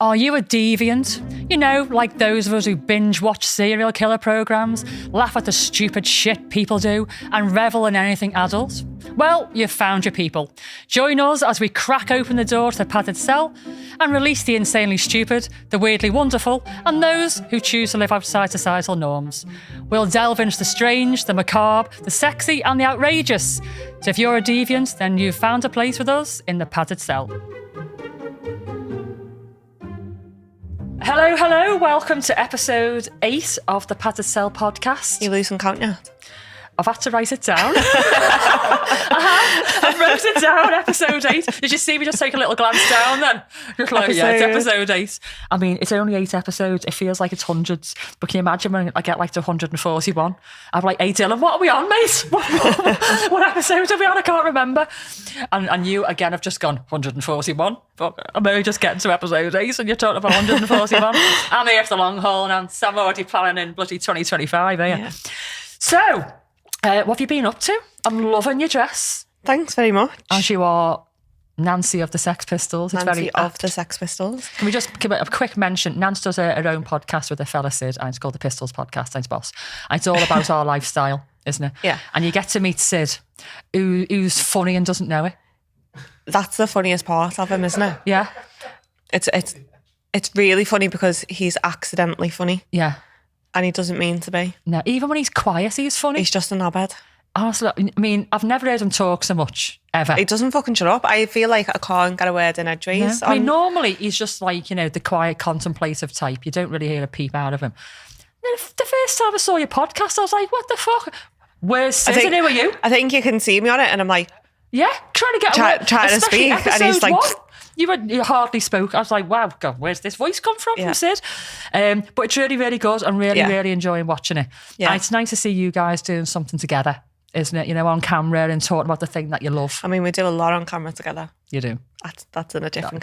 Are you a deviant? You know, like those of us who binge watch serial killer programmes, laugh at the stupid shit people do, and revel in anything adult? Well, you've found your people. Join us as we crack open the door to the padded cell and release the insanely stupid, the weirdly wonderful, and those who choose to live outside societal norms. We'll delve into the strange, the macabre, the sexy, and the outrageous. So if you're a deviant, then you've found a place with us in the padded cell. Hello, welcome to episode 8 of the Padded Cell podcast. You losing count yet? I've had to write it down. I've wrote it down, episode 8. Did you see me just take a little glance down then? Just like, yeah, it's episode 8. I mean, it's only 8 episodes. It feels like it's hundreds. But can you imagine when I get like to 141? I'm like, hey Dylan, what are we on, mate? What episode are we on? I can't remember. And you, again, have just gone 141. But I'm only just getting to episode 8 and you're talking about 141. I'm here for the long haul and I'm already planning in bloody 2025, are you? Yeah. So... what have you been up to? I'm loving your dress. Thanks very much. As you are Nancy of the Sex Pistols. It's Nancy very of apt. the Sex Pistols. Can we just give a quick mention? Nancy does her own podcast with her fella Sid, and it's called The Pistols Podcast, and it's boss. And it's all about our lifestyle, isn't it? Yeah. And you get to meet Sid, who's funny and doesn't know it. That's the funniest part of him, isn't it? Yeah. It's really funny because he's accidentally funny. Yeah. And he doesn't mean to be. No, even when he's quiet, he's funny. He's just a knobhead. Honestly, I mean, I've never heard him talk so much, ever. He doesn't fucking shut up. I feel like I can't get a word in edgeways. No. I mean, normally he's just like, you know, the quiet, contemplative type. You don't really hear a peep out of him. The first time I saw your podcast, I was like, what the fuck? Where's Sid and who are you? I think you can see me on it and I'm like... Yeah, trying to get trying to speak. And he's like... You hardly spoke. I was like, wow, God, where's this voice come from Sid? But it's really, really good. I'm really enjoying watching it. Yeah. And it's nice to see you guys doing something together, isn't it? You know, on camera and talking about the thing that you love. I mean, we do a lot on camera together. You do. That's in a different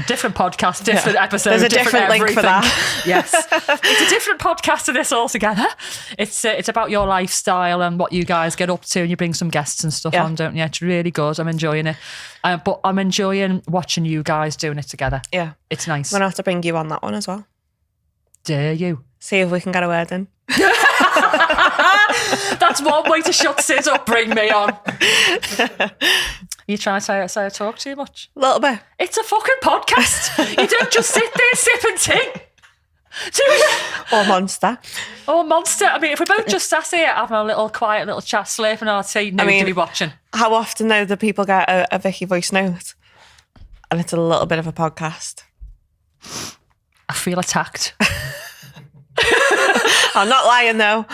different podcast, different episode. There's a different link for that. Yes, it's a different podcast to this altogether. It's about your lifestyle and what you guys get up to, and you bring some guests and stuff on, don't you? It's really good. I'm enjoying it, but I'm enjoying watching you guys doing it together. Yeah, it's nice. I'm gonna have to bring you on that one as well. Dare you? See if we can get a word in. That's one way to shut Sid up. Bring me on. You trying to say I talk too much? A little bit. It's a fucking podcast. You don't just sit there sipping tea. Do you? Or Monster. Or Monster. I mean, if we both just sat here having a little quiet little chat, slurping our tea, nobody be watching. How often though do people get a Vicky voice note and it's a little bit of a podcast? I feel attacked. I'm not lying though.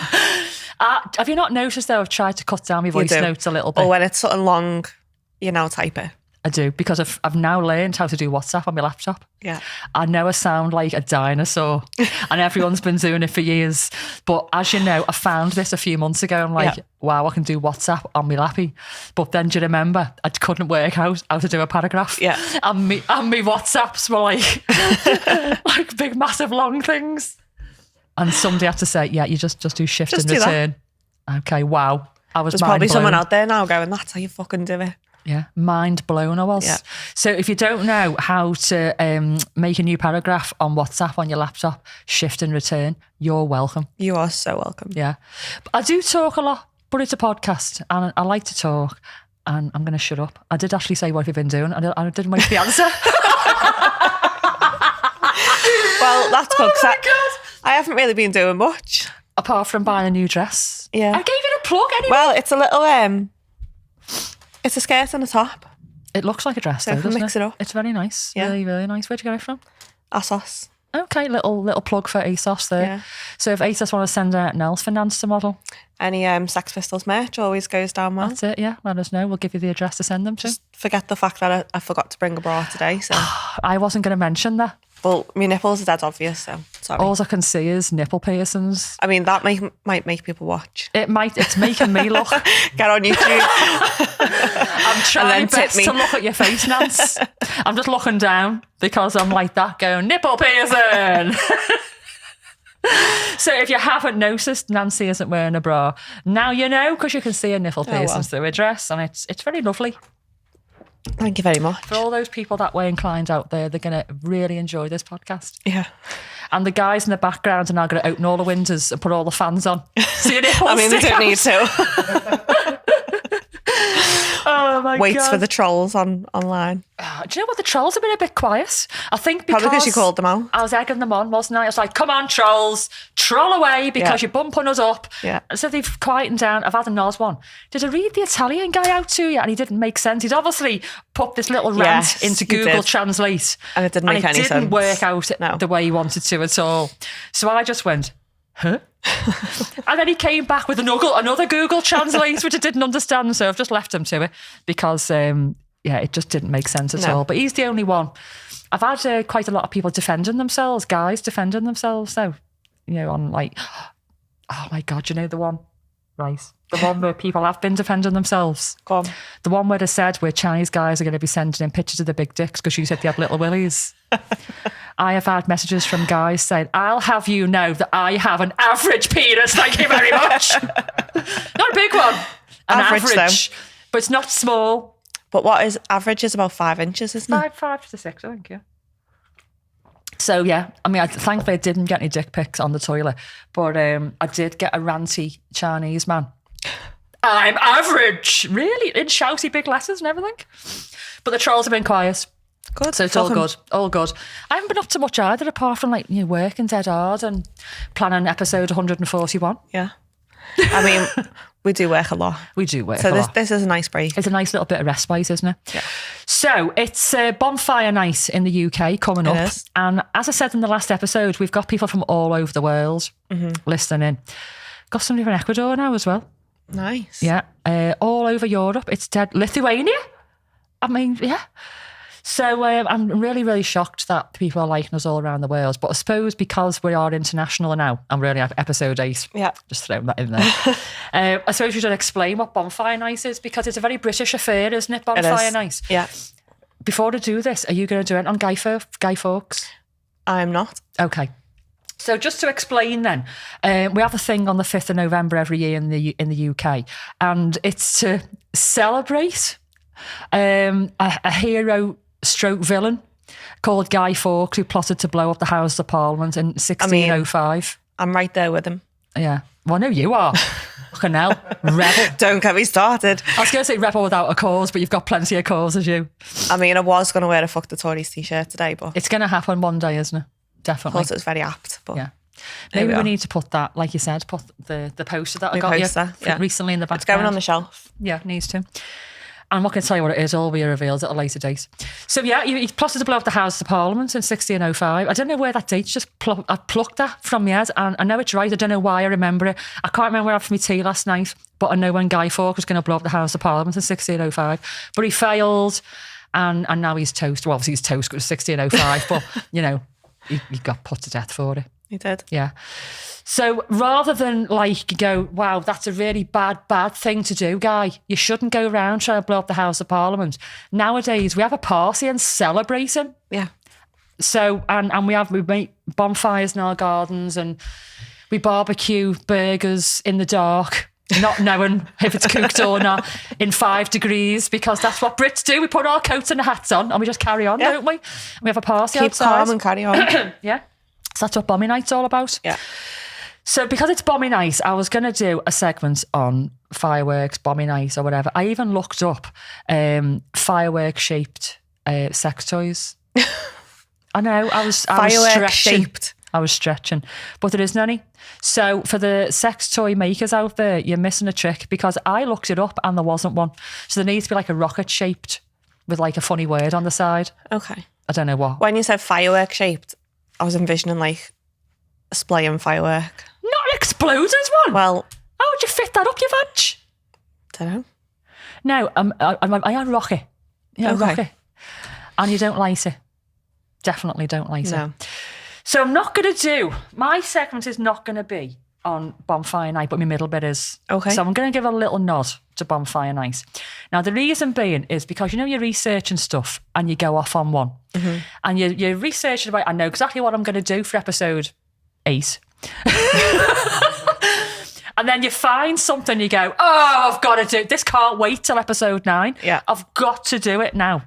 Have you not noticed though, I've tried to cut down my voice notes a little bit. Or when it's something long, you now type it. I do, because I've now learned how to do WhatsApp on my laptop. Yeah. I know I sound like a dinosaur and everyone's been doing it for years. But as you know, I found this a few months ago. I'm like, wow, I can do WhatsApp on my lappy. But then do you remember, I couldn't work out how to do a paragraph. Yeah. And me WhatsApps were like, like big, massive, long things. And somebody had to say, yeah, you just do shift and return. That. Okay, wow. There's probably someone out there now going, that's how you fucking do it. Yeah, mind blown I was. Yeah. So if you don't know how to make a new paragraph on WhatsApp on your laptop, shift and return, you're welcome. You are so welcome. Yeah. But I do talk a lot, but it's a podcast and I like to talk and I'm going to shut up. I did actually say, what have you been doing? I didn't wait for the answer. Well, that's good. I haven't really been doing much. Apart from buying a new dress. Yeah. I gave it a plug anyway. Well, it's a little... It's a skirt and a top. It looks like a dress, though, doesn't mix it up. It's very nice. Yeah. Really, really nice. Where'd you get it from? ASOS. Okay, little plug for ASOS there. Yeah. So if ASOS want to send anything else for Nance to model? Any Sex Pistols merch always goes down well. That's it, yeah. Let us know. We'll give you the address to send them to. Just forget the fact that I forgot to bring a bra today. So I wasn't going to mention that. Well, my nipples are dead obvious, so sorry. All I can see is nipple piercings. I mean, that might make people watch. It might. It's making me look. Get on YouTube. I'm trying my best to look at your face, Nance. I'm just looking down because I'm like that going, nipple piercing. So if you haven't noticed, Nancy isn't wearing a bra. Now you know, because you can see her nipple piercings through her dress and it's very lovely. Thank you very much. For all those people that way inclined out there, they're going to really enjoy this podcast. Yeah. And the guys in the background are now going to open all the windows and put all the fans on. See it? I mean, they don't need to. Oh my God. Waits for the trolls online. Do you know what? The trolls have been a bit quiet. I think because... Probably because you called them out. I was egging them on, wasn't I? I was like, come on, trolls, troll away because you're bumping us up. Yeah. So they've quietened down. I've had a Nos one. Did I read the Italian guy out to you? And he didn't make sense. He'd obviously put this little rant into Google Translate. And it didn't make any sense. And it didn't work out the way he wanted to at all. So I just went, huh? And then he came back with another Google Translate, which I didn't understand. So I've just left him to it because, it just didn't make sense at all. But he's the only one. I've had quite a lot of people defending themselves, guys defending themselves. So, on like, oh my God, you know the one? Right. The one where people have been defending themselves. Go on. The one where they said where Chinese guys are going to be sending in pictures of the big dicks because you said they have little willies. I have had messages from guys saying, I'll have you know that I have an average penis, thank you very much. Not a big one. An average. But it's not small. But what is average is about 5 inches, isn't it? 5 to 6, I think, yeah. So, yeah, I mean, thankfully I didn't get any dick pics on the toilet, but I did get a ranty Chinese man. I'm average, really, in shouty big letters and everything. But the trolls have been quiet. Good. So it's all good, all good. I haven't been up to much either, apart from working dead hard and planning episode 141. Yeah. I mean, we do work a lot. We do work a lot. So this is a nice break. It's a nice little bit of respite, isn't it? Yeah. So it's Bonfire Night in the UK coming up. Is. And as I said in the last episode, we've got people from all over the world listening in. Got somebody from Ecuador now as well. Nice. Yeah. All over Europe. It's dead. Lithuania. I mean, yeah. So I'm really, really shocked that people are liking us all around the world. But I suppose because we are international now, and we're only at episode 8. Yeah. Just throwing that in there. I suppose we should explain what Bonfire Night is, because it's a very British affair, isn't it? Bonfire Night. Yeah. Before I do this, are you going to do it on Guy Fawkes? I'm not. Okay. So just to explain then, we have a thing on the 5th of November every year in the UK, and it's to celebrate a hero stroke villain called Guy Fawkes, who plotted to blow up the Houses of Parliament in 1605. I'm right there with him. Yeah. Well, no, you are. Fucking hell. Rebel. Don't get me started. I was going to say rebel without a cause, but you've got plenty of causes, you. I mean, I was going to wear a Fuck the Tories t-shirt today, but... It's going to happen one day, isn't it? Definitely. Of course, it's very apt, but... Yeah. Maybe we need to put that, like you said, put the poster that I got you recently in the background. It's going on the shelf. Yeah, it needs to. I'm not going to tell you what it is. All will be revealed at a later date. So yeah, he plotted to blow up the Houses of Parliament in 1605. I don't know where that date's just I plucked that from my head, and I know it's right. I don't know why I remember it. I can't remember where I had for my tea last night, but I know when Guy Fawkes was going to blow up the House of Parliament in 1605. But he failed, and now he's toast. Well, obviously he's toast because it was 1605, but he got put to death for it. He did. Yeah. So rather than go, wow, that's a really bad thing to do, Guy. You shouldn't go around trying to blow up the House of Parliament. Nowadays, we have a party and celebrate him. Yeah. So, and we make bonfires in our gardens, and we barbecue burgers in the dark, not knowing if it's cooked or not, in 5 degrees, because that's what Brits do. We put our coats and hats on and we just carry on, don't we? And we have a party outside. Keep calm and carry on. Yeah. So that's what Bombing Night's all about. Yeah. So because it's Bombing Night, I was going to do a segment on fireworks, Bombing Night or whatever. I even looked up firework-shaped sex toys. I know, I was firework-shaped. I was stretching, but there isn't any. So for the sex toy makers out there, you're missing a trick, because I looked it up and there wasn't one. So there needs to be like a rocket-shaped with like a funny word on the side. Okay. I don't know what. When you said firework-shaped, I was envisioning like a splaying firework. Not an exploded one. Well, how would you fit that up your vag? Don't know. No, I am rocket. Yeah, okay. Rocket. And you don't light it. Definitely don't light No. it. So I'm not going to do, my segment is not going to be on Bonfire Night, but my middle bit is. Okay. So I'm going to give a little nod to Bonfire Night. Now, the reason being is because, you're researching stuff and you go off on one. Mm-hmm. And you're researching about, I know exactly what I'm going to do for episode 8. And then you find something, you go, oh, I've got to do this. Can't wait till episode 9. Yeah. I've got to do it now.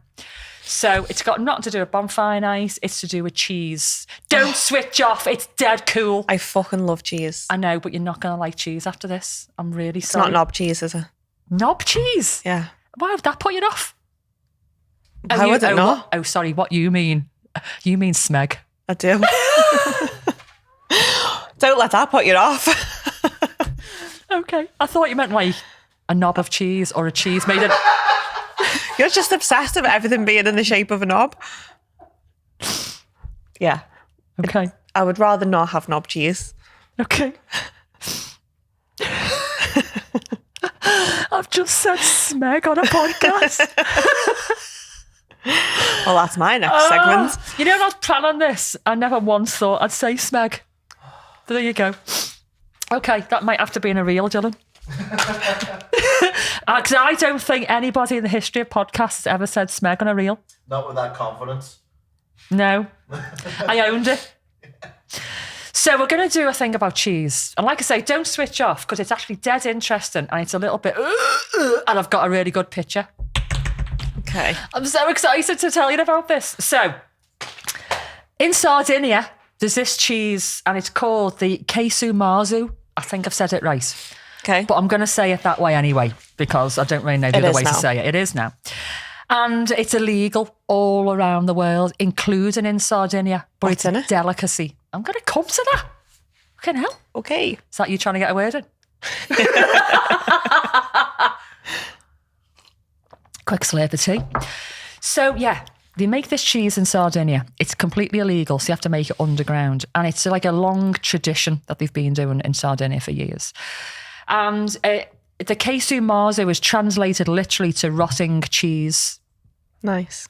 So it's got nothing to do with bonfire night. It's to do with cheese. Don't switch off. It's dead cool. I fucking love cheese. I know, but you're not going to like cheese after this. I'm really It's sorry. not knob cheese, is it? Knob cheese? Yeah. Why would that put you off? I wouldn't know. Oh, sorry. What you mean? You mean smeg. I do. Don't let that put you off. Okay. I thought you meant like a knob of cheese or a cheese made of... You're just obsessed with everything being in the shape of a knob. Yeah. Okay. I would rather not have knob cheese. Okay. I've just said smeg on a podcast. Well, that's my next segment. You know, when I was planning this, I never once thought I'd say smeg. There you go. Okay, that might have to be in a reel, Dylan. Because I don't think anybody in the history of podcasts has ever said smeg on a reel. Not with that confidence. No. I owned it. So we're going to do a thing about cheese. And like I say, don't switch off because it's actually dead interesting and it's a little bit... and I've got a really good picture. Okay. I'm so excited to tell you about this. So, in Sardinia, there's this cheese and it's called the queso marzu. I think I've said it right. Okay. But I'm going to say it that way anyway because I don't really know the other way to say it. It is now. And it's illegal all around the world, including in Sardinia. But What's it's in a it? delicacy. I'm going to come to that. Fucking hell. Okay. Is that you trying to get a word in? Quick slurp of tea. So, yeah, they make this cheese in Sardinia. It's completely illegal, so you have to make it underground. And it's like a long tradition that they've been doing in Sardinia for years. And the queso marzo is translated literally to rotting cheese. Nice.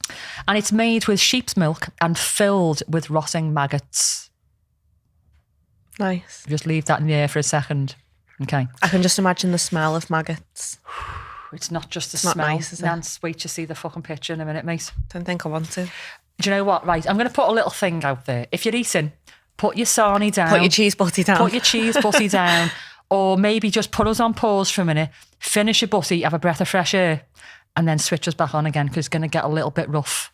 And it's made with sheep's milk and filled with rotting maggots. Nice. Just leave that in the air for a second. Okay. I can just imagine the smell of maggots. It's not just the It's not smell. nice, is it? Nance, wait to see the fucking picture in a minute, mate. Don't think I want to. Do you know what? Right, I'm going to put a little thing out there. If you're eating, put your sarnie down. Put your cheese butty down. Put your cheese butty down. Or maybe just put us on pause for a minute, finish your butty, have a breath of fresh air, and then switch us back on again because it's going to get a little bit rough.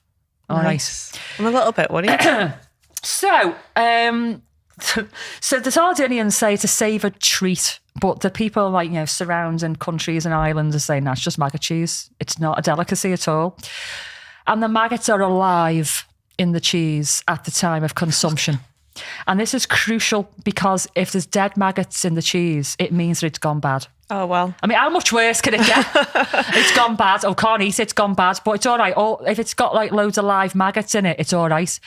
All Nice. I'm a little bit worried. So, so the Sardinians say it's a savoured treat, but the people like, you know, surrounding countries and islands are saying that's just maggot cheese. It's not a delicacy at all. And the maggots are alive in the cheese at the time of consumption. And this is crucial because if there's dead maggots in the cheese, it means that it's gone bad. Oh, well. I mean, how much worse can it get? It's gone bad. Oh, can't eat it. It's gone bad. But it's all right. Or if it's got like loads of live maggots in it, it's all right.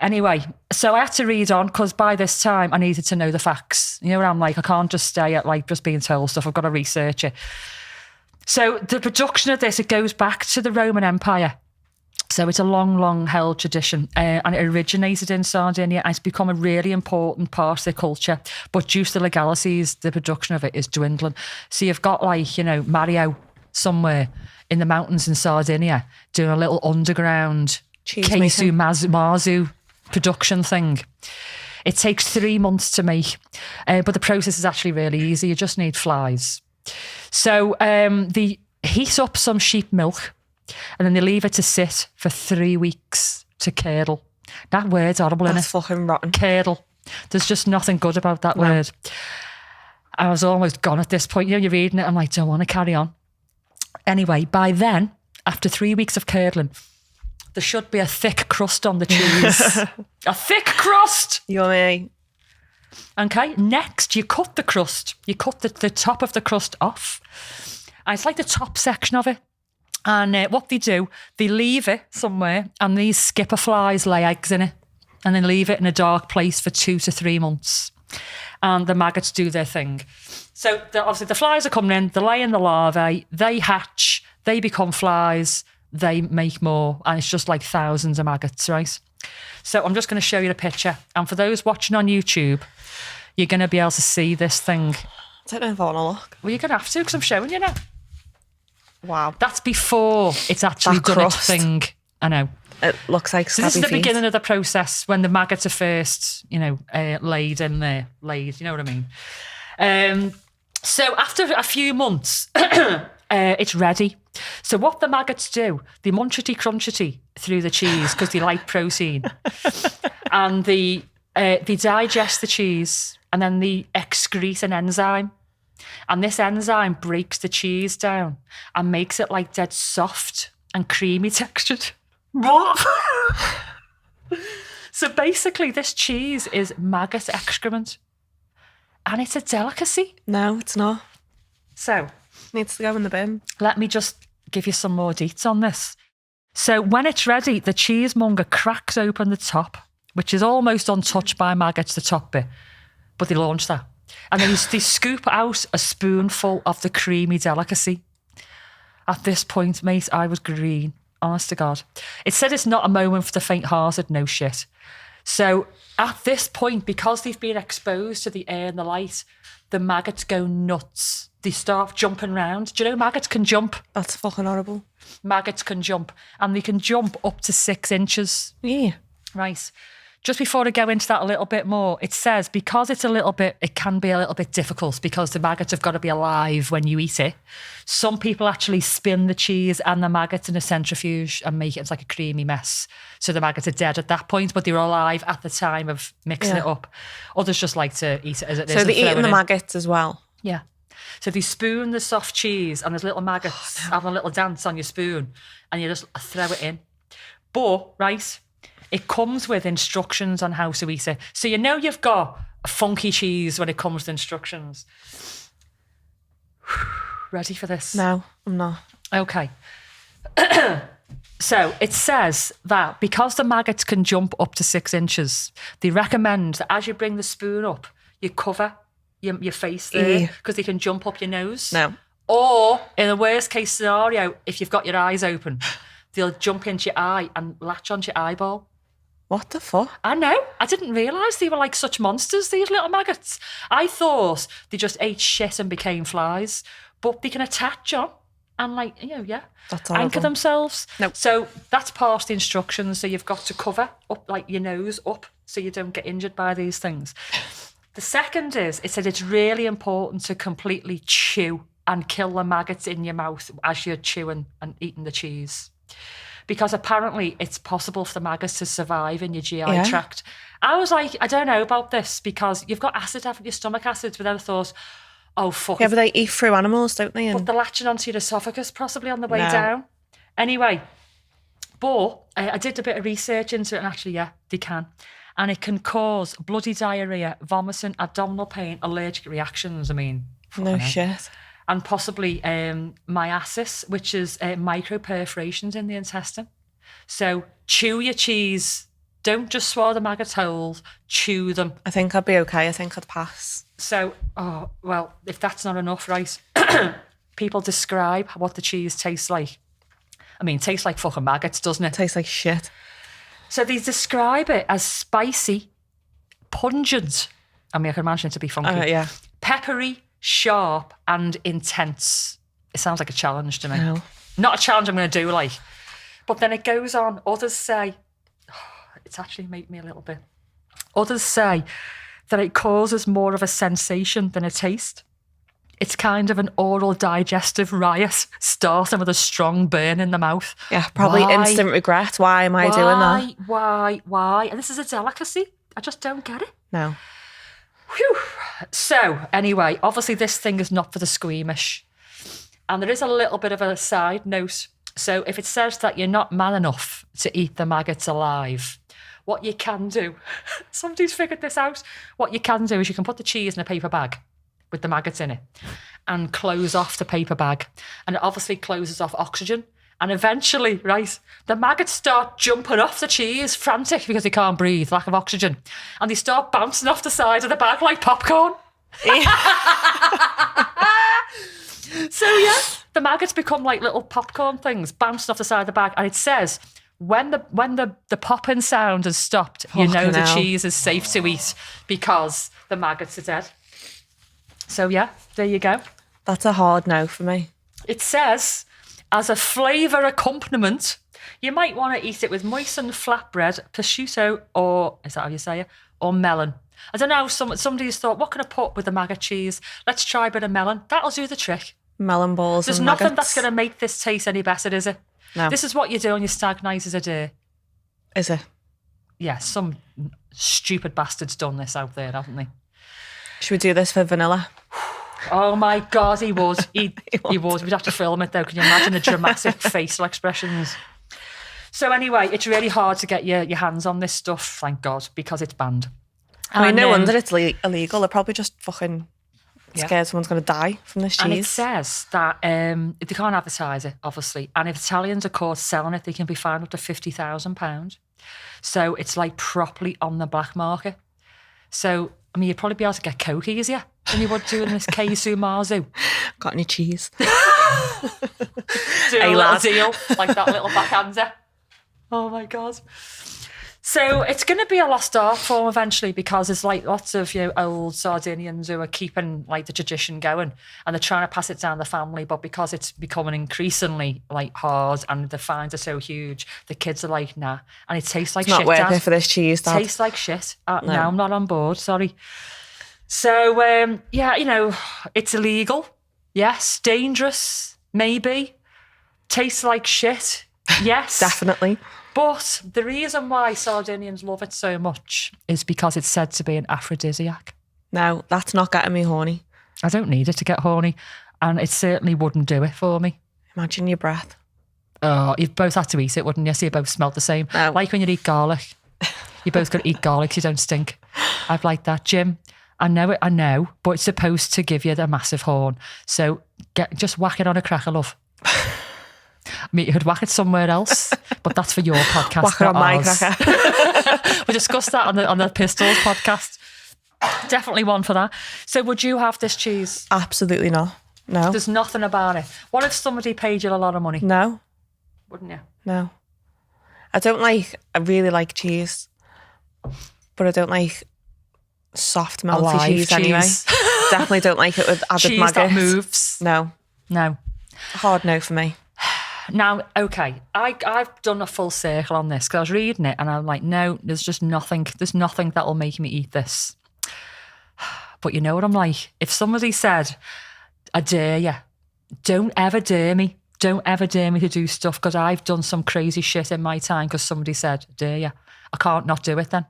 Anyway, so I had to read on because by this time I needed to know the facts. You know what I'm like? I can't just stay at like just being told stuff. I've got to research it. So the production of this, it goes back to the Roman Empire. So it's a long, long held tradition and it originated in Sardinia and it's become a really important part of their culture. But due to the legalities, the production of it is dwindling. So you've got like, you know, Mario somewhere in the mountains in Sardinia doing a little underground queso marzu production thing. It takes 3 months to make, but the process is actually really easy. You just need flies. So they heat up some sheep milk and then they leave it to sit for 3 weeks to curdle. That word's horrible, isn't it? That's fucking rotten. Curdle. There's just nothing good about that word. I was almost gone at this point. You know, you're reading it, I'm like, don't want to carry on. Anyway, by then, after 3 weeks of curdling, there should be a thick crust on the cheese. A thick crust! Yummy. Okay, next you cut the crust. You cut the top of the crust off. And it's like the top section of it. And what they do, they leave it somewhere and these skipper flies lay eggs in it and then leave it in a dark place for 2 to 3 months. And the maggots do their thing. So obviously the flies are coming in, they're laying the larvae, they hatch, they become flies, they make more, and it's just like thousands of maggots, right? So I'm just going to show you the picture. And for those watching on YouTube, you're going to be able to see this thing. I don't know if I want to look. Well, you're going to have to because I'm showing you now. Wow. That's before it's actually That done crust. its thing. I know. It looks like So this is scabby the feet. beginning of the process when the maggots are first, you know, laid in there. Laid, you know what I mean? So after a few months, it's ready. So what the maggots do, they munchety crunchety through the cheese because they like protein. And they digest the cheese and then they excrete an enzyme. And this enzyme breaks the cheese down and makes it like dead soft and creamy textured. What? So basically this cheese is maggot excrement. And it's a delicacy. No, it's not. So Needs to go in the bin. let me just give you some more deets on this. So when it's ready, the cheesemonger cracks open the top, which is almost untouched by maggots, the top bit, but they launch that. And then they scoop out a spoonful of the creamy delicacy. At this point, mate, I was green, honest to God. It said it's not a moment for the faint-hearted, no shit. So at this point, because they've been exposed to the air and the light, the maggots go nuts. They start jumping around. Do you know maggots can jump? That's fucking horrible. Maggots can jump, and they can jump up to 6 inches. Yeah. Right. Just before I go into that a little bit more, it says because it can be a little bit difficult because the maggots have got to be alive when you eat it. Some people actually spin the cheese and the maggots in a centrifuge and make it into like a creamy mess. So the maggots are dead at that point, but they're alive at the time of mixing it up. Others just like to eat it as it is. So they're eating the maggots as well? Yeah. So they spoon the soft cheese and there's little maggots having a little dance on your spoon and you just throw it in. But, right, it comes with instructions on how to eat it. So you know you've got a funky cheese when it comes to instructions. Ready for this? No, I'm not. Okay. So it says that because the maggots can jump up to 6 inches, they recommend that as you bring the spoon up, you cover your face there because they can jump up your nose. No. Or in a worst case scenario, if you've got your eyes open, they'll jump into your eye and latch onto your eyeball. What the fuck? I know. I didn't realise they were like such monsters, these little maggots. I thought they just ate shit and became flies, but they can attach on and That's anchor themselves. Nope. So that's past the instructions. So you've got to cover up like your nose up so you don't get injured by these things. The second is, it said it's really important to completely chew and kill the maggots in your mouth as you're chewing and eating the cheese. Because apparently it's possible for the maggots to survive in your GI tract. I was like, I don't know about this because you've got acid, haven't you, stomach acids, but then I thought, oh, fuck. Yeah, but they eat through animals, don't they? But they're latching onto your esophagus possibly on the way down. Anyway, but I did a bit of research into it and actually, yeah, they can. And it can cause bloody diarrhea, vomiting, abdominal pain, allergic reactions. I mean, no shit. And possibly myiasis, which is micro perforations in the intestine. So chew your cheese. Don't just swallow the maggots whole. Chew them. I think I'd be okay. I think I'd pass. So, if that's not enough, right? People describe what the cheese tastes like. I mean, it tastes like fucking maggots, doesn't it? Tastes like shit. So they describe it as spicy, pungent. I mean, I can imagine it to be funky. Yeah. Peppery, sharp, and intense. It sounds like a challenge to me. No. Not a challenge I'm going to do, like. But then it goes on. Others say, it's actually made me a little bit. Others say that it causes more of a sensation than a taste. It's kind of an oral digestive riot, starting with a strong burn in the mouth. Yeah, probably instant regret. Why am I doing that? Why? And this is a delicacy. I just don't get it. No. Whew. So, anyway, obviously this thing is not for the squeamish. And there is a little bit of a side note. So if it says that you're not man enough to eat the maggots alive, what you can do, somebody's figured this out, what you can do is you can put the cheese in a paper bag with the maggots in it and close off the paper bag. And it obviously closes off oxygen. And eventually, right, the maggots start jumping off the cheese, frantic because they can't breathe, lack of oxygen. And they start bouncing off the side of the bag like popcorn. So, yeah, the maggots become like little popcorn things bouncing off the side of the bag. And it says, when the popping sound has stopped, you know the cheese is safe to eat because the maggots are dead. So, yeah, there you go. That's a hard no for me. It says, as a flavour accompaniment, You might want to eat it with moistened flatbread, prosciutto, or is that how you say it? Or melon. I don't know. Somebody's thought, what can I put with the maggot cheese? Let's try a bit of melon. That'll do the trick. Melon balls. There's and nothing nuggets. that's going to make this taste any better, is it? No. This is what you do on your stag night as a day. Is it? Yeah, some stupid bastards done this out there, haven't they? Should we do this for vanilla? Oh my God, he would. He would. We'd have to film it though. Can you imagine the dramatic facial expressions? So anyway, it's really hard to get your hands on this stuff, thank God, because it's banned. I mean, no wonder it's illegal. They're probably just fucking scared someone's going to die from this cheese. And it says that they can't advertise it, obviously. And if Italians are caught selling it, they can be fined up to £50,000. So it's like properly on the black market. So, I mean, you'd probably be able to get coke easier than you would doing this Keisu Marzu. Got any cheese? Do a little deal, like that little backhander. Oh my God. So it's going to be a lost art form eventually, because there's like lots of old Sardinians who are keeping like the tradition going, and they're trying to pass it down the family. But because it's becoming increasingly like hard and the fines are so huge, the kids are like, nah. And it tastes like It's shit. not worth Dad. it for this cheese, Dad. Tastes like shit. No, I'm not on board. Sorry. So yeah, it's illegal. Yes, dangerous. Maybe. Tastes like shit. Yes, Definitely. But the reason why Sardinians love it so much is because it's said to be an aphrodisiac. No, that's not getting me horny. I don't need it to get horny, and it certainly wouldn't do it for me. Imagine your breath. Oh, you'd both have to eat it, wouldn't you? So you both smell the same. No. Like when you eat garlic. You both got to eat garlic so you don't stink. I've like that, Jim. I know, but it's supposed to give you the massive horn. So just whack it on a cracker, love. I mean, you could whack it somewhere else, but that's for your podcast. Whack it on my ours. cracker. We discussed that on the Pistols podcast. Definitely one for that. So would you have this cheese? Absolutely not. No. There's nothing about it. What if somebody paid you a lot of money? No. Wouldn't you? No. I really like cheese, but I don't like soft melty Alive cheese anyway. Definitely don't like it with added cheese maggots. that moves. No. Hard no for me. Now, okay, I've done a full circle on this because I was reading it and I'm like, no, there's nothing that will make me eat this. But you know what I'm like? If somebody said, I dare you, don't ever dare me. Don't ever dare me to do stuff, because I've done some crazy shit in my time because somebody said, I dare you. I can't not do it then.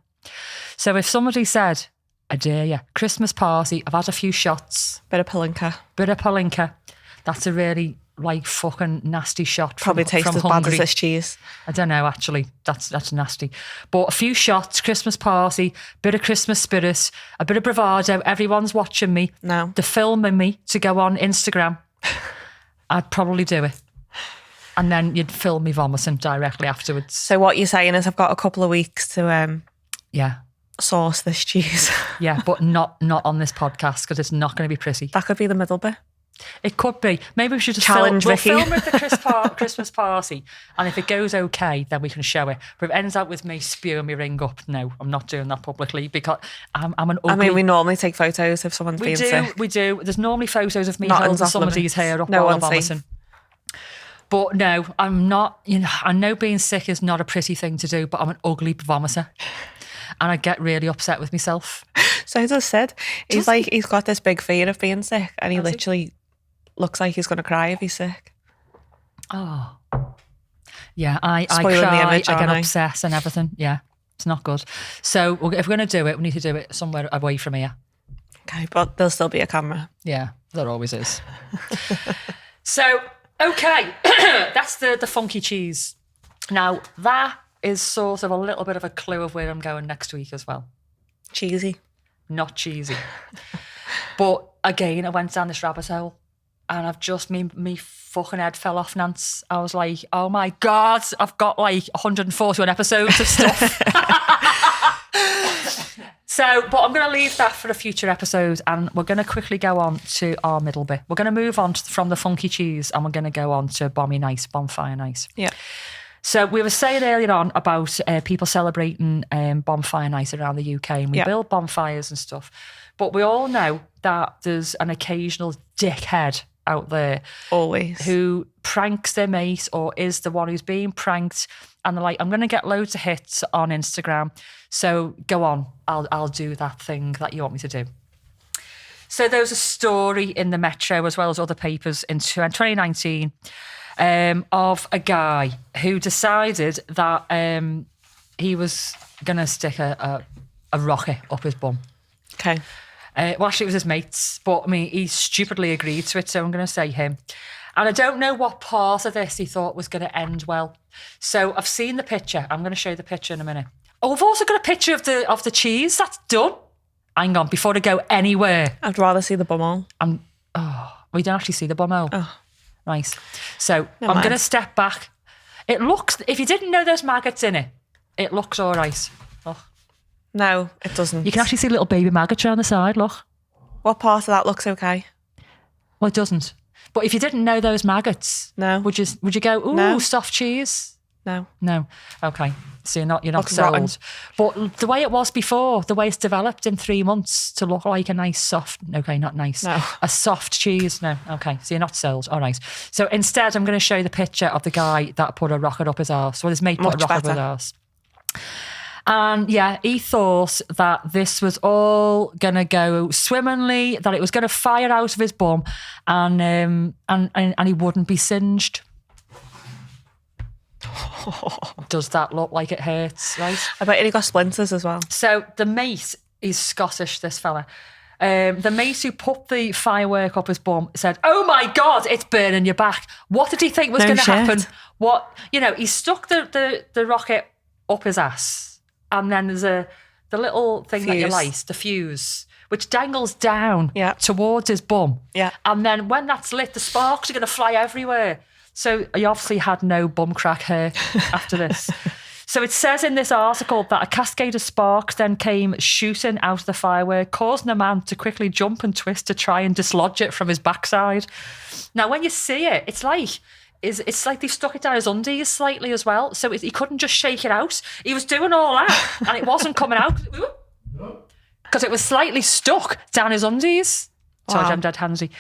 So if somebody said, I dare you, Christmas party, I've had a few shots. Bit of palinka. That's a really like fucking nasty shot. Probably tastes as bad as this cheese. I don't know, actually. That's nasty. But a few shots, Christmas party, bit of Christmas spirit, a bit of bravado. Everyone's watching me. No. They're filming me to go on Instagram. I'd probably do it. And then you'd film me vomiting directly afterwards. So what you're saying is I've got a couple of weeks to Yeah. sauce this cheese. Yeah, but not on this podcast, because it's not going to be pretty. That could be the middle bit. It could be. Maybe we should just Challenge we'll Vicky. film at the Christmas party, and if it goes okay, then we can show it. But if it ends up with me spewing my ring up, no, I'm not doing that publicly, because I'm an ugly... I mean, we normally take photos if someone's being sick. We do. There's normally photos of me Not holding off somebody's limits. hair up No while I'm one's safe. vomiting. But no, I'm not, I know being sick is not a pretty thing to do, but I'm an ugly vomiter. And I get really upset with myself. So does Sid. He's got this big fear of being sick, and he literally looks like he's going to cry if he's sick. Oh. Yeah, I Spoiling cry, the image, I get aren't I? upset and everything. Yeah, it's not good. So if we're going to do it, we need to do it somewhere away from here. Okay, but there'll still be a camera. Yeah, there always is. So, okay, that's the funky cheese. Now, that is sort of a little bit of a clue of where I'm going next week as well. Cheesy. Not cheesy. But again, I went down this rabbit hole, and I've just, me fucking head fell off, Nance. I was like, oh my God, I've got like 141 episodes of stuff. So, but I'm going to leave that for a future episode, and we're going to quickly go on to our middle bit. We're going to move on from the funky cheese, and we're going to go on to bonfire night. Yeah. So we were saying earlier on about people celebrating bonfire night around the UK, and we build bonfires and stuff. But we all know that there's an occasional dickhead out there Always. who pranks their mate or is the one who's being pranked, and they're like, I'm going to get loads of hits on Instagram, so go on, I'll do that thing that you want me to do. So there was a story in the Metro as well as other papers in 2019 of a guy who decided that he was going to stick a rocket up his bum. Okay. Well, actually, it was his mates, but I mean, he stupidly agreed to it, so I'm going to say him. And I don't know what part of this he thought was going to end well. So I've seen the picture. I'm going to show you the picture in a minute. Oh, I've also got a picture of the cheese. That's done. Hang on, before I go anywhere. I'd rather see the bumhole. We don't actually see the bumhole. Oh. Nice. So Never I'm mind. going to step back. It looks, if you didn't know there's maggots in it looks all right. Oh. No, it doesn't. You can actually see little baby maggots around the side, look. What part of that looks okay? Well, it doesn't. But if you didn't know those maggots, No. would you go, ooh, No. soft cheese? No. No. Okay. So you're not Looks sold. rotten. But the way it was before, the way it's developed in 3 months to look like a nice soft, okay, not nice. No. A soft cheese. No. Okay. So you're not sold. All right. So instead, I'm going to show you the picture of the guy that put a rocket up his arse. Well, his mate put Much a rocket up his better. arse. And yeah, he thought that this was all going to go swimmingly, that it was going to fire out of his bum, and he wouldn't be singed. Does that look like it hurts, right? I bet he got splinters as well. So the mate, he's Scottish, this fella. The mate who put the firework up his bum said, "Oh my God, it's burning your back." What did he think was No going to shit. happen? He stuck the rocket up his ass, and then there's the little thing that you Fuse. light, the fuse, which dangles down Yeah. towards his bum. Yeah. And then when that's lit, the sparks are going to fly everywhere. So he obviously had no bum crack hair after this. So it says in this article that a cascade of sparks then came shooting out of the firework, causing the man to quickly jump and twist to try and dislodge it from his backside. Now, when you see it, it's like they've stuck it down his undies slightly as well. So he couldn't just shake it out. He was doing all that and it wasn't coming out because it was slightly stuck down his undies. Sorry, Wow. I'm dead handsy.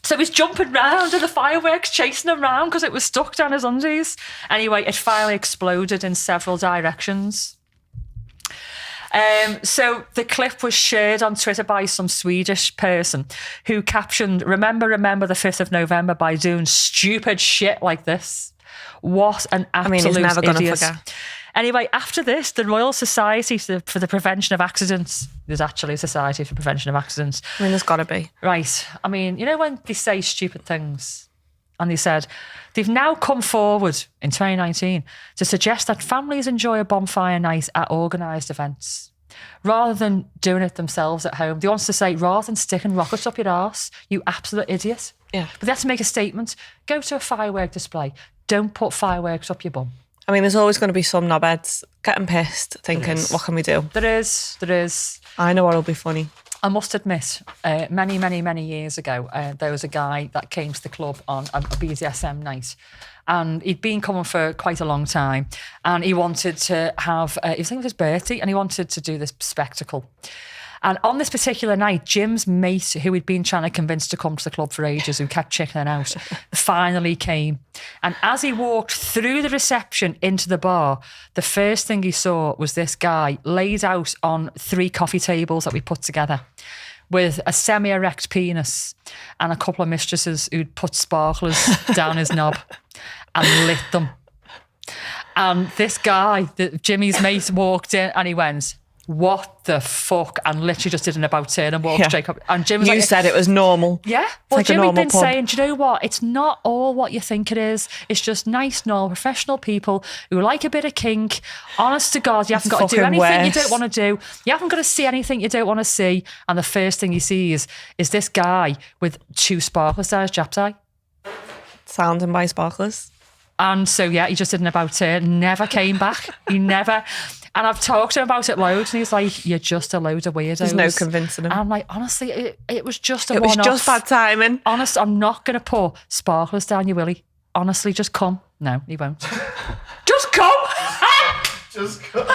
So he's jumping round and the fireworks chasing him round because it was stuck down his undies. Anyway, it finally exploded in several directions. So the clip was shared on Twitter by some Swedish person who captioned, remember the 5th of November by doing stupid shit like this. What an absolute he's never going to idiot. forget. Anyway, after this, the Royal Society for the Prevention of Accidents, there's actually a Society for Prevention of Accidents. I mean, there's got to be. Right. I mean, you know when they say stupid things? And they said, they've now come forward in 2019 to suggest that families enjoy a bonfire night at organised events rather than doing it themselves at home. They want to say, rather than sticking rockets up your arse, you absolute idiot. Yeah. But they have to make a statement. Go to a firework display. Don't put fireworks up your bum. I mean, there's always going to be some knobheads getting pissed, thinking, what can we do? There is. I know what'll be funny. I must admit, many years ago, there was a guy that came to the club on a BDSM night, and he'd been coming for quite a long time, and he wanted to have, I think it was his birthday, and he wanted to do this spectacle. And on this particular night, Jim's mate, who he'd been trying to convince to come to the club for ages, who kept chickening out, finally came. And as he walked through the reception into the bar, the first thing he saw was this guy laid out on 3 coffee tables that we put together with a semi-erect penis and a couple of mistresses who'd put sparklers down his knob and lit them. And this guy, Jimmy's mate, walked in and he went, "What the fuck?" and literally just did an about turn and walked straight up. And Jim was You like, said it was normal. yeah. Well, like a Jim had normal been pub. saying, do you know what? It's not all what you think it is. It's just nice, normal, professional people who like a bit of kink. Honest to God, you haven't got to do fucking anything you worse. don't want to do. You haven't got to see anything you don't want to see. And the first thing he sees is this guy with 2 sparklers down his jap eye. Sounding by sparklers. And so, yeah, he just did an about turn, never came back. He never. And I've talked to him about it loads, and he's like, "You're just a load of weirdos." There's no convincing him. And I'm like, honestly, it was just a It was one-off. just bad timing. Honest, I'm not going to pour sparklers down your willy. Honestly, just come. No, he won't. Just come. Just go.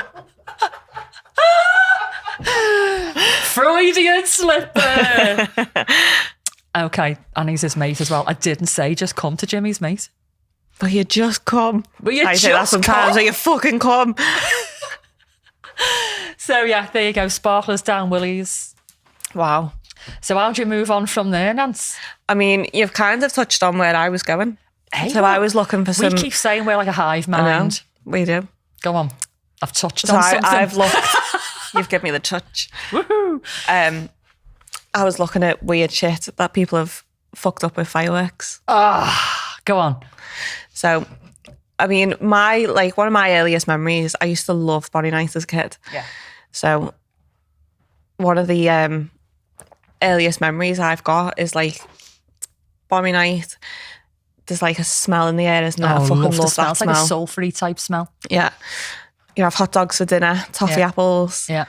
Freudian slip there. Okay, and he's his mate as well. I didn't say just come to Jimmy's mate. But you just come. But you I say that just sometimes, come. but you fucking come. So yeah, there you go. Sparklers down Willie's. Wow. So how do you move on from there, Nance? I mean, you've kind of touched on where I was going. Hey, So I was looking for some... We keep saying we're like a hive I know, mind. we do. Go on. I've touched So on something. I've looked... You've given me the touch. Woohoo. I was looking at weird shit that people have fucked up with fireworks. Go on. So, I mean, one of my earliest memories, I used to love Bonnie Night as a kid. Yeah. So, one of the earliest memories I've got is like Bonnie Night. There's like a smell in the air, isn't there? I fucking love the smell. that It's smell. like a sulphury type smell. Yeah. You have hot dogs for dinner, toffee apples. Yeah.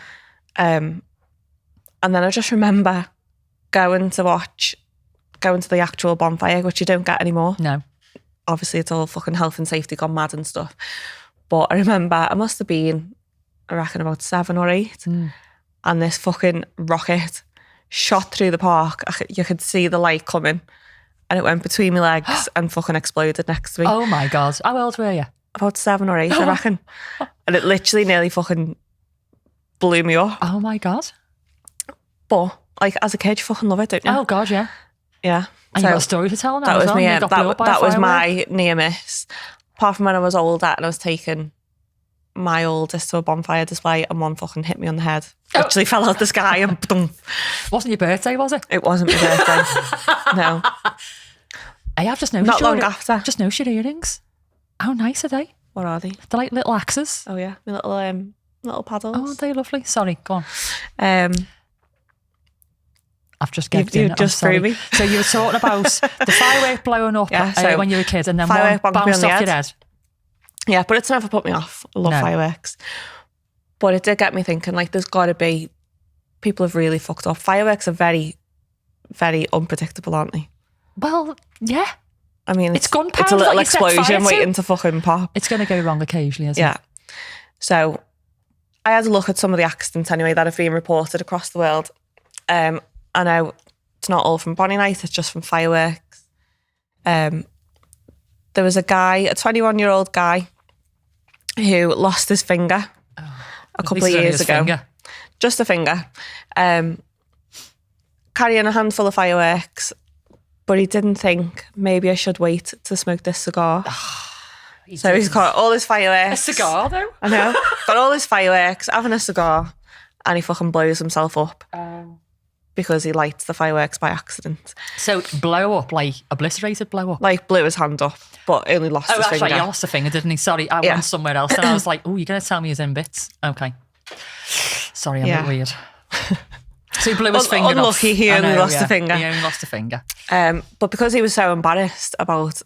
And then I just remember going to the actual bonfire, which you don't get anymore. No. Obviously, it's all fucking health and safety gone mad and stuff. But I remember I must have been, I reckon, about 7 or 8. And this fucking rocket shot through the park. You could see the light coming. And it went between my legs and fucking exploded next to me. Oh my God. How old were you? About 7 or 8, I reckon. And it literally nearly fucking blew me up. Oh my God. But, like, as a kid, you fucking love it, don't you? Oh God, yeah. Yeah. And you got a story to tell now That as was well. me. You got blew up by a That was firework. my near miss. Apart from when I was older and I was taking my oldest to a bonfire display and one fucking hit me on the head. Literally fell out the sky and boom. Wasn't your birthday, was it? It wasn't my birthday. No. Hey, I've just noticed Not long after. Just noticed your earrings. How nice are they? What are they? They're like little axes. Oh yeah, my little paddles. Oh, they're lovely. Sorry, go on. I've just You've just threw me. So you were talking about the firework blowing up when you were a kid, and then one firework bonked me bounced on off the your head. head. Yeah, but it's never put me off. I love fireworks. But it did get me thinking, like, there's got to be... People have really fucked up. Fireworks are very, very unpredictable, aren't they? Well, yeah. I mean, it's gunpowder. It's a little that you set fire explosion to. waiting to fucking pop. It's going to go wrong occasionally, isn't it? Yeah. So I had a look at some of the accidents anyway that have been reported across the world. I know it's not all from Bonnie Night, it's just from fireworks. There was a guy, a 21-year-old guy, who lost his finger a couple of years ago. Finger. Just a finger. Carrying a handful of fireworks, but he didn't think maybe I should wait to smoke this cigar. So he's got all his fireworks. A cigar, though? I know. Got all his fireworks, having a cigar, and he fucking blows himself up because he lights the fireworks by accident. So blow up, like obliterated blow up? Like blew his hand up, but only lost his that's finger. right, he lost a finger, didn't he? Sorry, I went somewhere else and I was like, oh, you're going to tell me he's in bits? Okay. Sorry, I'm a bit weird. So he blew his finger off. Unlucky, he only lost a finger. He only lost a finger. But because he was so embarrassed about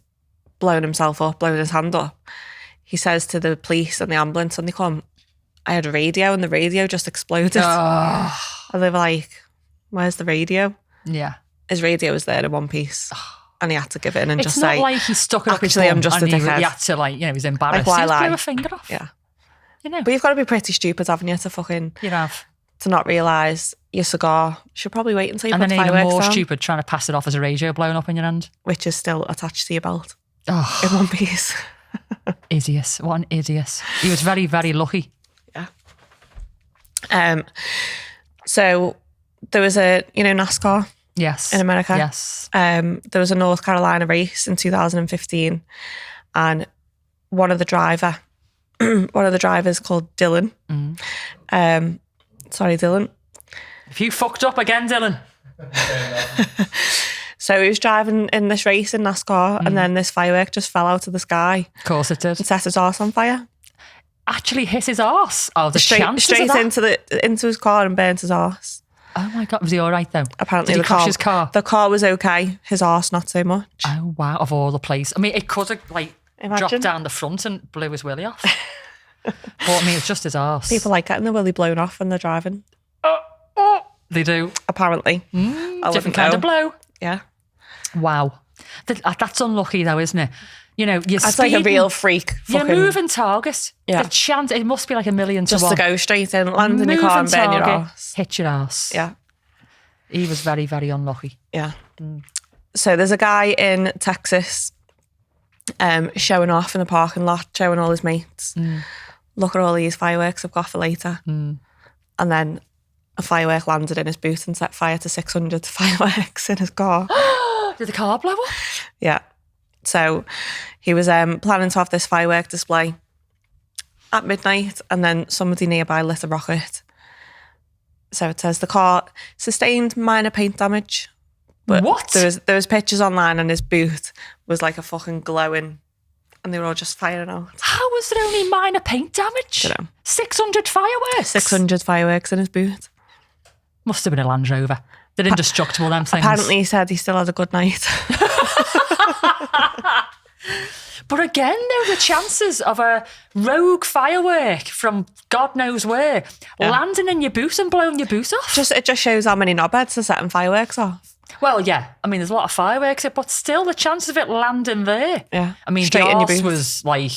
blowing himself up, blowing his hand up, he says to the police and the ambulance when they come, I had a radio and the radio just exploded. And they were like, where's the radio? Yeah. His radio was there in one piece. And he had to give in and just say... say... It's not like he stuck it up his bum I'm just a dickhead. He had to, like, he was embarrassed. Like, why he lie? blew a finger off. Yeah. You know. But you've got to be pretty stupid, haven't you, to fucking... You have. To not realise your cigar should probably wait until you put the fireworks down. And then even more stupid trying to pass it off as a radio blowing up in your hand. Which is still attached to your belt. Oh. In one piece. Idiot. What an idiot. He was very, very lucky. Yeah. So there was a, NASCAR. Yes. In America. Yes. There was a North Carolina race in 2015 and one of the drivers called Dylan. Sorry, Dylan. If you fucked up again, Dylan. So he was driving in this race in NASCAR and then this firework just fell out of the sky. Of course it did. And set his arse on fire. Actually hit his arse. Oh, the chances straight of that. into his car and burnt his arse. Oh my God, was he all right though? Apparently did he crash his car? The car was okay, his arse not so much. Oh wow, of all the places. I mean, it could have dropped down the front and blew his willy off. But I mean, it's just his arse. People like getting their willy blown off when they're driving. They do. Apparently. Different kind of blow. Yeah. Wow. That's unlucky though, isn't it? You're that's like a real freak. You're a moving target. Yeah. The chance, it must be like 1,000,000 to just 1. to go straight in, land in your car and burn your arse. Hit your arse. Yeah. He was very, very unlucky. Yeah. So there's a guy in Texas showing off in the parking lot, showing all his mates. Look at all these fireworks I've got for later. And then a firework landed in his boot and set fire to 600 fireworks in his car. Did the car blow up? Yeah. So he was planning to have this firework display at midnight, and then somebody nearby lit a rocket. So it says the car sustained minor paint damage. But What? There was pictures online, and his boot was like a fucking glowing, and they were all just firing out. How was there only minor paint damage? Dunno. 600 fireworks. 600 fireworks in his boot. Must have been a Land Rover. They're indestructible, them things. Apparently he said he still had a good night. But again, though, the chances of a rogue firework from God knows where landing in your boot and blowing your boot off. It just shows how many knobheads are setting fireworks off. Well, yeah. I mean, there's a lot of fireworks, but still the chance of it landing there. Yeah. I mean, Straight the in your arse boot. was like,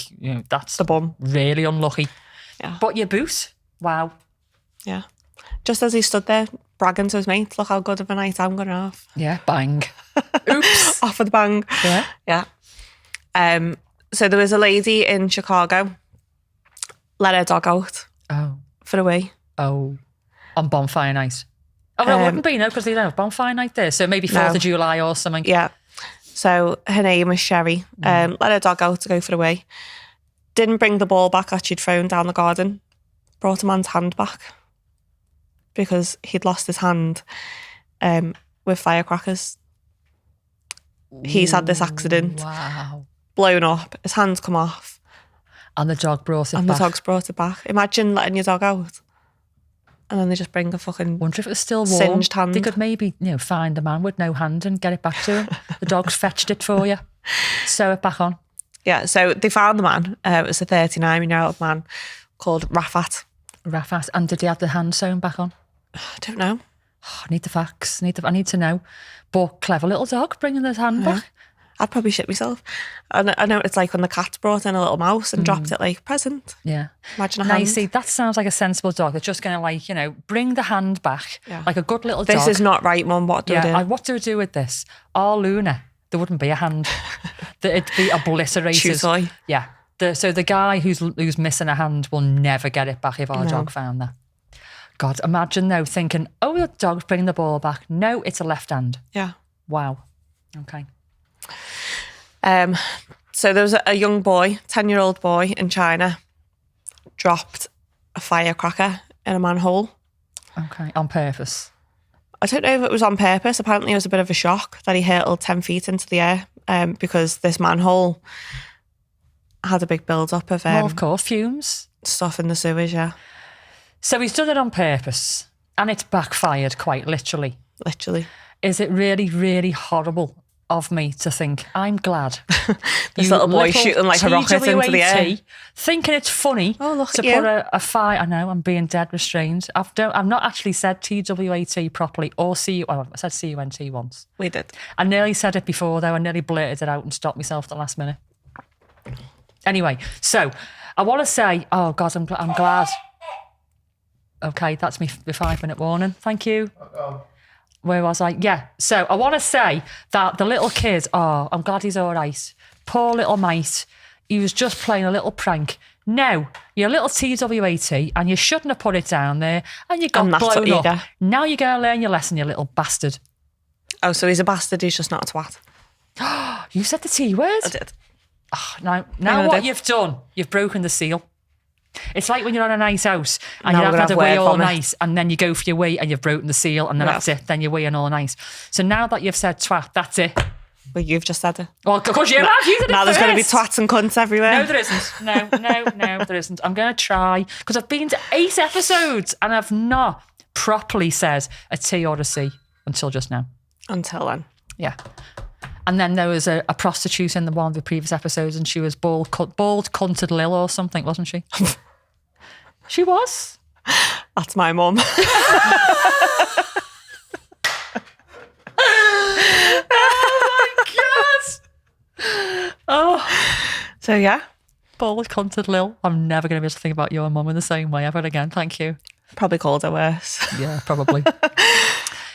that's The bum. really unlucky. Yeah. But your boot, wow. Yeah. Just as he stood there bragging to his mates, look how good of a night I'm going to have. Yeah, bang. Oops. Off with the bang. Yeah. Yeah. So there was a lady in Chicago, let her dog out Oh. for a wee. Oh. On bonfire night. Oh, well, it wouldn't be, no, because they don't have bonfire night there. So maybe 4th of July or something. Yeah. So her name is Sherry. Let her dog out to go for a wee. Didn't bring the ball back that she'd thrown down the garden. Brought a man's hand back because he'd lost his hand with firecrackers. He's had this accident, Wow. blown up, his hand's come off, And the dog brought it and back. the dog's brought it back. Imagine letting your dog out and then they just bring a fucking Wonder if it was still warm. singed hand. They could maybe, find a man with no hand and get it back to him. The dog's fetched it for you. Sew it back on. Yeah, so they found the man. It was a 39-year-old man called Rafat. Rafat. And did he have the hand sewn back on? I don't know. Oh, I need the facts. I need to know. But clever little dog bringing his hand back. I'd probably shit myself. I know it's like when the cat brought in a little mouse and dropped it like present. Yeah. Imagine a Now, hand. you see, that sounds like a sensible dog that's just going to, bring the hand back Yeah. like a good little dog. This is not right, Mum. What do I do? What do I do with this? Oh, Luna, there wouldn't be a hand. It'd be obliterated. Chew toy. Yeah. So the guy who's missing a hand will never get it back if our dog found that. God, imagine though thinking, oh, the dog's bringing the ball back. No, it's a left hand. Yeah. Wow. Okay. So there was a young boy, 10-year-old boy in China, dropped a firecracker in a manhole. Okay. On purpose. I don't know if it was on purpose. Apparently it was a bit of a shock that he hurtled 10 feet into the air because this manhole had a big build-up of, Well, of course, fumes. stuff in the sewage, yeah. So he's done it on purpose and it's backfired quite literally. Literally. Is it really, really horrible of me to think, I'm glad This little boy shooting like a rocket into the air. TWAT, thinking it's funny Oh, look to at you. put a fire. I know, I'm being dead restrained. I've not actually said TWAT properly or I said CUNT once. We did. I nearly said it before though. I nearly blurted it out and stopped myself at the last minute. Anyway, so I want to say, oh God, I'm glad. Okay, that's my 5-minute warning. Thank you. Where was I? Yeah. So I want to say that the little kid, I'm glad he's all right. Poor little mate. He was just playing a little prank. No, you're a little TWAT and you shouldn't have put it down there and you got And that's what blown you up. get. Now you're going to learn your lesson, you little bastard. Oh, so he's a bastard, he's just not a twat. You said the T word. I did. Now I what did. you've done, you've broken the seal. It's like when you're on a nice house and Now you we're haven't had a gonna wee have word all vomit. nice and then you go for your wee and you've broken the seal and then that's it. Then you're weeing all nice. So now that you've said twat, that's it. Well, you've just said it. Well, because you have. You did it Now there's going to be first. twats and cunts everywhere. No, there isn't. No, there isn't. I'm going to try because I've been to 8 episodes and I've not properly said a T or a C until just now. Until then. Yeah. And then there was a prostitute in one of the previous episodes and she was bald cunted Lil or something, wasn't she? She was. That's my mum. Oh, So yeah, bald cunted Lil. I'm never going to be able to think about your mum in the same way ever again. Thank you. probably called her worse. Yeah, probably.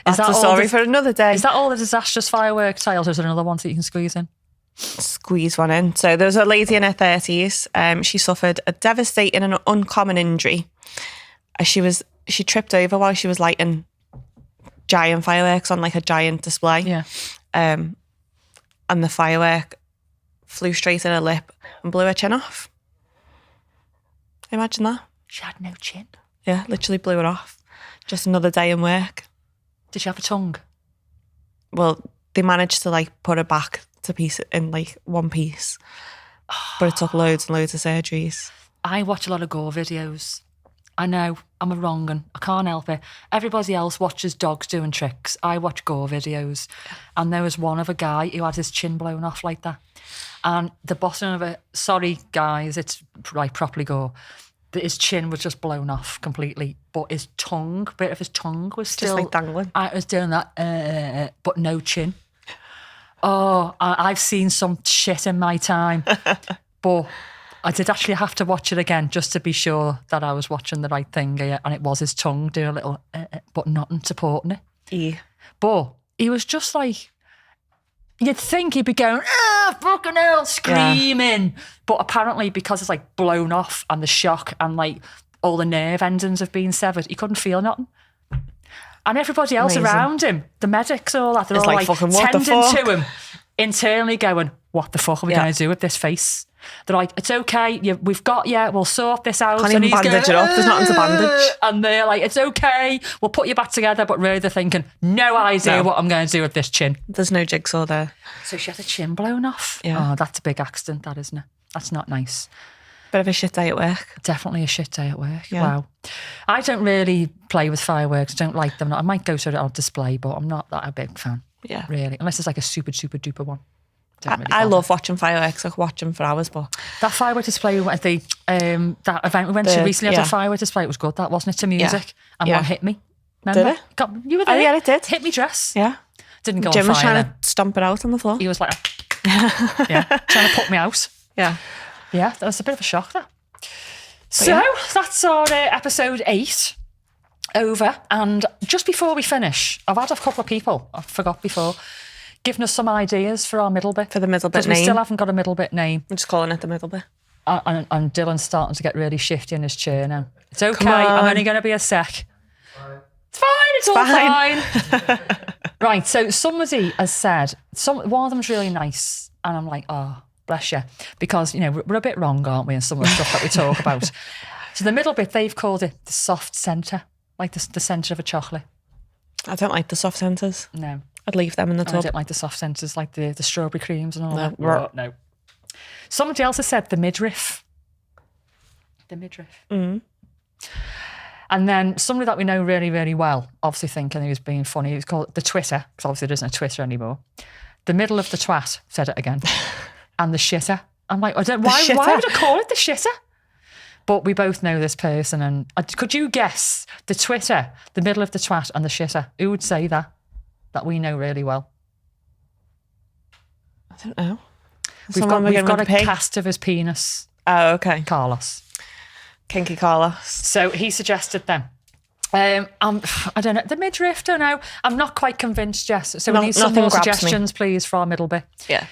That's a story for another day. Is that all the disastrous firework tales, or is there another one that you can squeeze in? Squeeze one in. So there was a lady in her 30s. She suffered a devastating and uncommon injury. She tripped over while she was lighting giant fireworks on like a giant display. Yeah. And the firework flew straight in her lip and blew her chin off. Imagine that. She had no chin. Yeah, literally blew it off. Just another day in work. Did she have a tongue? Well, they managed to like put her back to piece in like one piece. But it took loads and loads of surgeries. I watch a lot of gore videos. I know, I'm a wrong un. I can't help it. Everybody else watches dogs doing tricks. I watch gore videos. And there was one of a guy who had his chin blown off like that. And the bottom of it, sorry guys, it's like properly gore. His chin was just blown off completely. But his tongue, bit of his tongue was still... Just like dangling. I was doing that, but no chin. Oh, I've seen some shit in my time. But I did actually have to watch it again just to be sure that I was watching the right thing. And it was his tongue doing a little, but nothing supporting it. Yeah. But he was just like, you'd think he'd be going, fucking hell, screaming. Yeah. But apparently because it's like blown off and the shock and like all the nerve endings have been severed, he couldn't feel nothing. And everybody else around him, the medics and all that, they're all like tending to him, internally going, what the fuck are we going to do with this face? They're like, it's okay, we've got you, we'll sort this out. Can't even bandage it up, there's nothing to bandage. And they're like, it's okay, we'll put you back together. But really they're thinking, no idea what I'm going to do with this chin. There's no jigsaw there. So she had a chin blown off. Yeah. Oh, that's a big accident, that, isn't it? That's not nice. Bit of a shit day at work. Definitely a shit day at work. Yeah. Wow. I don't really play with fireworks. I don't like them. I might go to it on display, but I'm not that a big fan. Yeah. Really. Unless it's like a super, super duper one. I love watching fireworks. I could watch them for hours, but... That firework display, that event we went to recently had a firework display. It was good, that, wasn't it, to music? And one hit me. Remember? Did it? You were there. Oh, yeah, it did. Hit me dress. Yeah. Didn't go Jim on was fire trying then. to stomp it out on the floor. He was like, trying to put me out. Yeah. Yeah, that was a bit of a shock, that. So that's our episode 8 over. And just before we finish, I've had a couple of people, I forgot before, giving us some ideas for our middle bit. For the middle bit name. Because we still haven't got a middle bit name. I'm just calling it the middle bit. And Dylan's starting to get really shifty in his chair now. It's okay, I'm only going to be a sec. It's fine, it's all fine. Right, so somebody has said, one of them's really nice, and I'm like, oh, bless you. Because, we're a bit wrong, aren't we, in some of the stuff that we talk about. So the middle bit, they've called it the soft centre, like the centre of a chocolate. I don't like the soft centres. No. I'd leave them in the tub. I don't like the soft centres, like the strawberry creams and all that. No. Somebody else has said the midriff. The midriff. Mm. And then somebody that we know really, really well, obviously thinking he was being funny, he was called the Twitter, because obviously there isn't a Twitter anymore. The middle of the twat, said it again. And the shitter. I'm like, why would I call it the shitter? But we both know this person. And could you guess the Twitter, the middle of the twat and the shitter? Who would say that we know really well? I don't know. We've got a cast of his penis. Oh, okay. Carlos. Kinky Carlos. So he suggested them. I don't know. The midriff, don't know. I'm not quite convinced, Jess. So we need some more suggestions, please, for our middle bit. Yeah.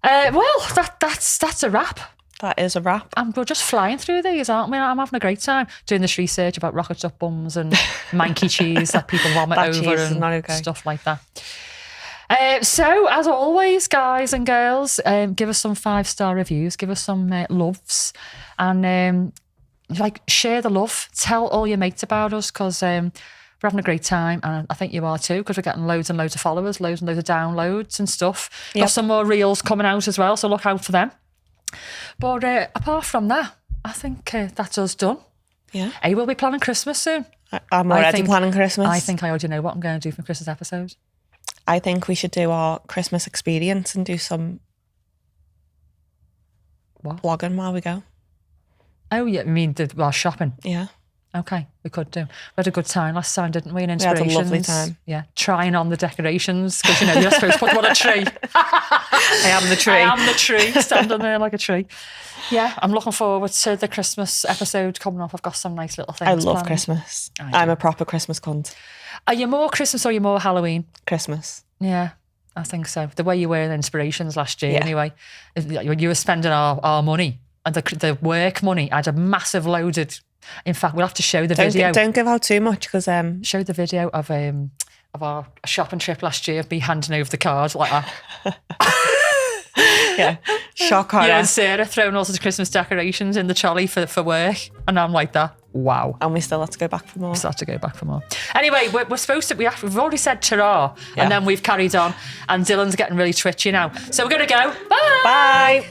Well, that's a wrap. That is a wrap. And we're just flying through these, aren't we? I'm having a great time doing this research about rocket up bums and manky cheese that people vomit over and stuff like that. So, as always, guys and girls, give us some 5-star reviews, give us some loves, and share the love. Tell all your mates about us, because we're having a great time, and I think you are too, because we're getting loads and loads of followers, loads and loads of downloads and stuff. Yep. Got some more reels coming out as well, so look out for them. But apart from that, I think that's us done. Yeah. Hey, we'll be planning Christmas soon. I'm already planning Christmas. I think I already know what I'm going to do for Christmas episode. I think we should do our Christmas experience and do some vlogging while we go. Oh, yeah, you mean while shopping? Yeah. Okay, we could do. We had a good time last time, didn't we? In Inspirations. We had a lovely time. Yeah, trying on the decorations, because, you're supposed to put them on a tree. I am the tree. I am the tree, standing there like a tree. Yeah, I'm looking forward to the Christmas episode coming up. I've got some nice little things I love planned. Christmas. I I'm do. a proper Christmas cunt. Are you more Christmas or are you more Halloween? Christmas. Yeah, I think so. The way you were in Inspirations last year, Yeah. anyway. You were spending our money and the work money. I had a massive loaded. In fact, we'll have to show the video. Don't give out too much because Show the video of our shopping trip last year of me handing over the cards like that. yeah, shock horror. You and Sarah throwing all sorts of Christmas decorations in the trolley for work, and I'm like that. Wow. And we still have to go back for more. Still have to go back for more. Anyway, we're supposed to. We've already said ta-ra, Yeah. and then we've carried on, and Dylan's getting really twitchy now. So we're gonna go. Bye. Bye.